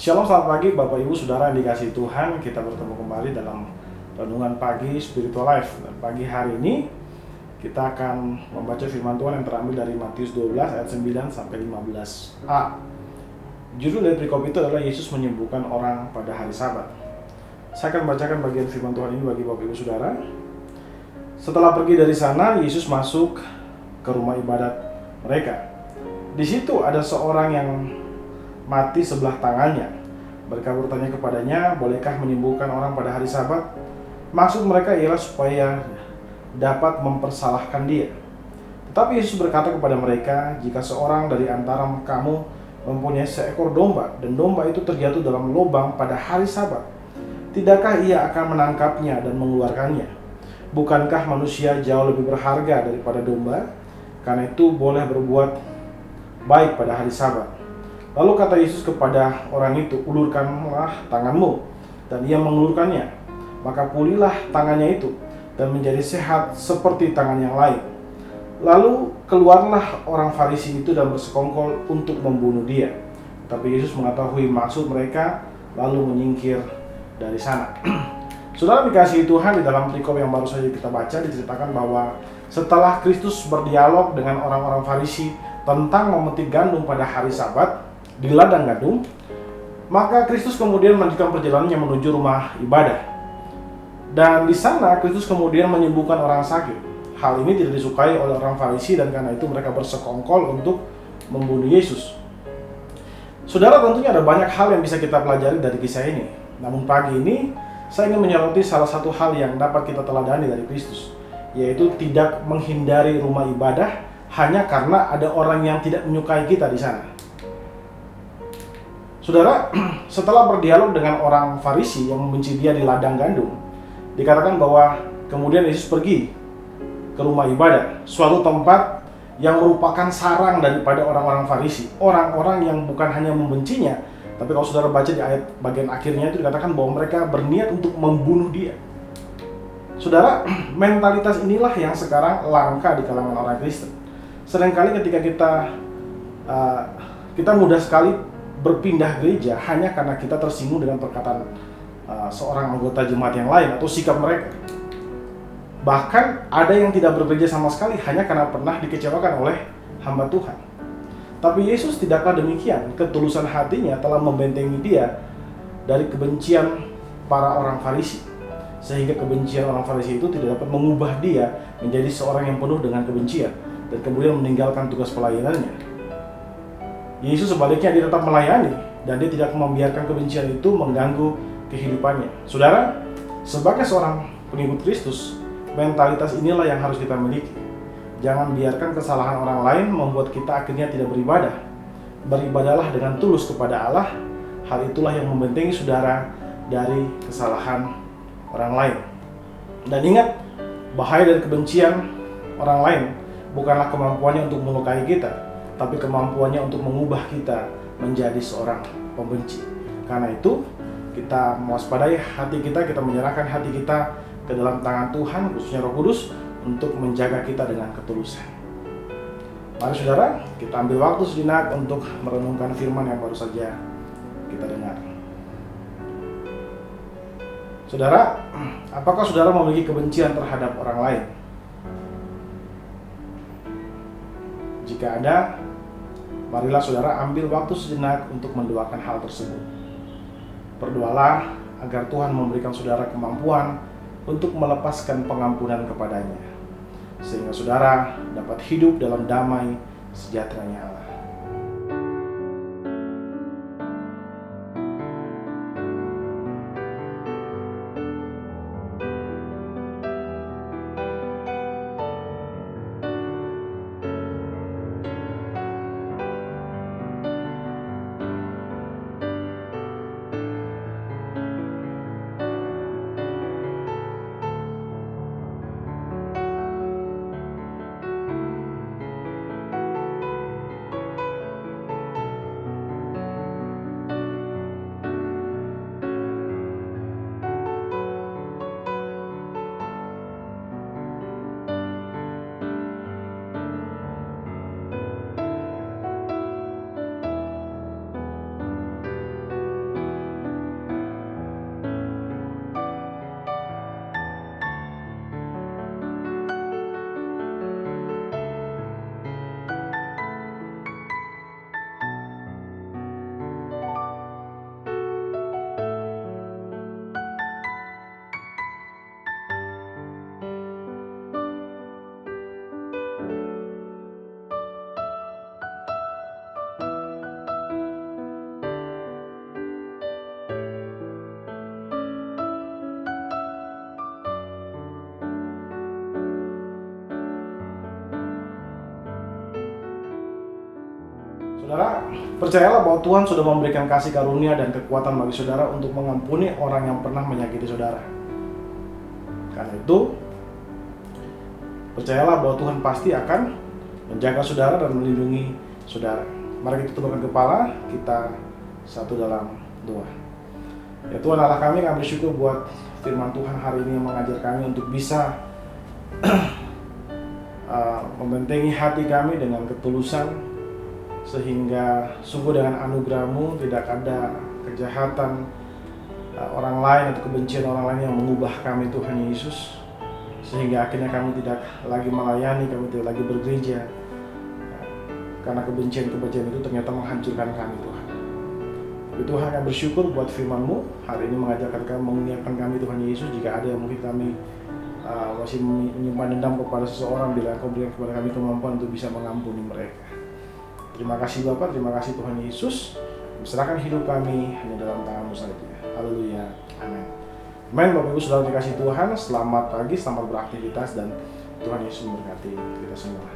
Shalom, selamat pagi Bapak Ibu Saudara yang dikasihi Tuhan. Kita bertemu kembali dalam Renungan Pagi Spiritual Life. Dan pagi hari ini kita akan membaca firman Tuhan yang terambil dari Matius 12 ayat 9 sampai 15a. Judul dari perikop itu adalah Yesus menyembuhkan orang pada hari Sabat. Saya akan membacakan bagian firman Tuhan ini bagi Bapak Ibu Saudara. Setelah pergi dari sana, Yesus masuk ke rumah ibadat mereka. Di situ ada seorang yang mati sebelah tangannya. Mereka bertanya kepadanya, bolehkah menyembuhkan orang pada hari Sabat? Maksud mereka ialah supaya dapat mempersalahkan dia. Tetapi Yesus berkata kepada mereka, jika seorang dari antara kamu mempunyai seekor domba, dan domba itu terjatuh dalam lubang pada hari Sabat, tidakkah ia akan menangkapnya dan mengeluarkannya? Bukankah manusia jauh lebih berharga daripada domba? Karena itu boleh berbuat baik pada hari Sabat. Lalu kata Yesus kepada orang itu, ulurkanlah tanganmu. Dan ia mengulurkannya. Maka pulihlah tangannya itu dan menjadi sehat seperti tangan yang lain. Lalu keluarlah orang Farisi itu dan bersekongkol untuk membunuh dia. Tapi Yesus mengetahui maksud mereka, lalu menyingkir dari sana. Saudara dikasihi Tuhan, di dalam perikop yang baru saja kita baca diceritakan bahwa setelah Kristus berdialog dengan orang-orang Farisi tentang memetik gandum pada hari Sabat di ladang gandum, maka Kristus kemudian melanjutkan perjalanannya menuju rumah ibadah. Dan di sana Kristus kemudian menyembuhkan orang sakit. Hal ini tidak disukai oleh orang Farisi dan karena itu mereka bersekongkol untuk membunuh Yesus. Saudara, tentunya ada banyak hal yang bisa kita pelajari dari kisah ini. Namun pagi ini saya ingin menyoroti salah satu hal yang dapat kita teladani dari Kristus, yaitu tidak menghindari rumah ibadah hanya karena ada orang yang tidak menyukai kita di sana. Saudara, setelah berdialog dengan orang Farisi yang membenci dia di ladang gandum, dikatakan bahwa kemudian Yesus pergi ke rumah ibadah, suatu tempat yang merupakan sarang daripada orang-orang Farisi, orang-orang yang bukan hanya membencinya, tapi kalau saudara baca di ayat bagian akhirnya itu dikatakan bahwa mereka berniat untuk membunuh dia. Saudara, mentalitas inilah yang sekarang langka di kalangan orang Kristen. Seringkali ketika kita mudah sekali berpindah gereja hanya karena kita tersinggung dengan perkataan seorang anggota jemaat yang lain atau sikap mereka. Bahkan ada yang tidak bergereja sama sekali hanya karena pernah dikecewakan oleh hamba Tuhan. Tapi Yesus tidaklah demikian. Ketulusan hatinya telah membentengi dia dari kebencian para orang Farisi, sehingga kebencian orang Farisi itu tidak dapat mengubah dia menjadi seorang yang penuh dengan kebencian dan kemudian meninggalkan tugas pelayanannya. Yesus sebaliknya dia tetap melayani dan dia tidak membiarkan kebencian itu mengganggu kehidupannya. Saudara, sebagai seorang pengikut Kristus, mentalitas inilah yang harus kita miliki. Jangan biarkan kesalahan orang lain membuat kita akhirnya tidak beribadah. Beribadahlah dengan tulus kepada Allah. Hal itulah yang membentengi saudara dari kesalahan orang lain. Dan ingat, bahaya dari kebencian orang lain bukanlah kemampuannya untuk melukai kita, tapi kemampuannya untuk mengubah kita menjadi seorang pembenci. Karena itu, kita mewaspadai hati kita menyerahkan hati kita ke dalam tangan Tuhan, khususnya Roh Kudus, untuk menjaga kita dengan ketulusan. Mari saudara, kita ambil waktu sejenak untuk merenungkan firman yang baru saja kita dengar. Saudara, apakah saudara memiliki kebencian terhadap orang lain? Jika ada, marilah saudara ambil waktu sejenak untuk mendoakan hal tersebut. Berdoalah agar Tuhan memberikan saudara kemampuan untuk melepaskan pengampunan kepadanya, sehingga saudara dapat hidup dalam damai sejahteranya Allah. Saudara, percayalah bahwa Tuhan sudah memberikan kasih karunia dan kekuatan bagi saudara untuk mengampuni orang yang pernah menyakiti saudara. Karena itu, percayalah bahwa Tuhan pasti akan menjaga saudara dan melindungi saudara. Mari kita tundukkan kepala, kita satu dalam doa. Ya Tuhan Allah kami bersyukur buat firman Tuhan hari ini yang mengajar kami untuk bisa membentengi hati kami dengan ketulusan, sehingga sungguh dengan anugerah-Mu tidak ada kejahatan orang lain atau kebencian orang lain yang mengubah kami Tuhan Yesus, sehingga akhirnya kami tidak lagi melayani, kami tidak lagi bergereja karena kebencian-kebencian itu ternyata menghancurkan kami Tuhan. Tapi Tuhan kami bersyukur buat firman-Mu hari ini mengajarkan kami, mengingatkan kami Tuhan Yesus, jika ada yang mungkin kami masih menyimpan dendam kepada seseorang, bila Engkau berikan kepada kami kemampuan untuk bisa mengampuni mereka. Terima kasih Bapa, terima kasih Tuhan Yesus. Serahkan hidup kami hanya dalam tangan-Mu saja. Haleluya, amin. Amin. Bapak Ibu Saudara dikasih Tuhan, selamat pagi, selamat beraktivitas, dan Tuhan Yesus memberkati kita semua.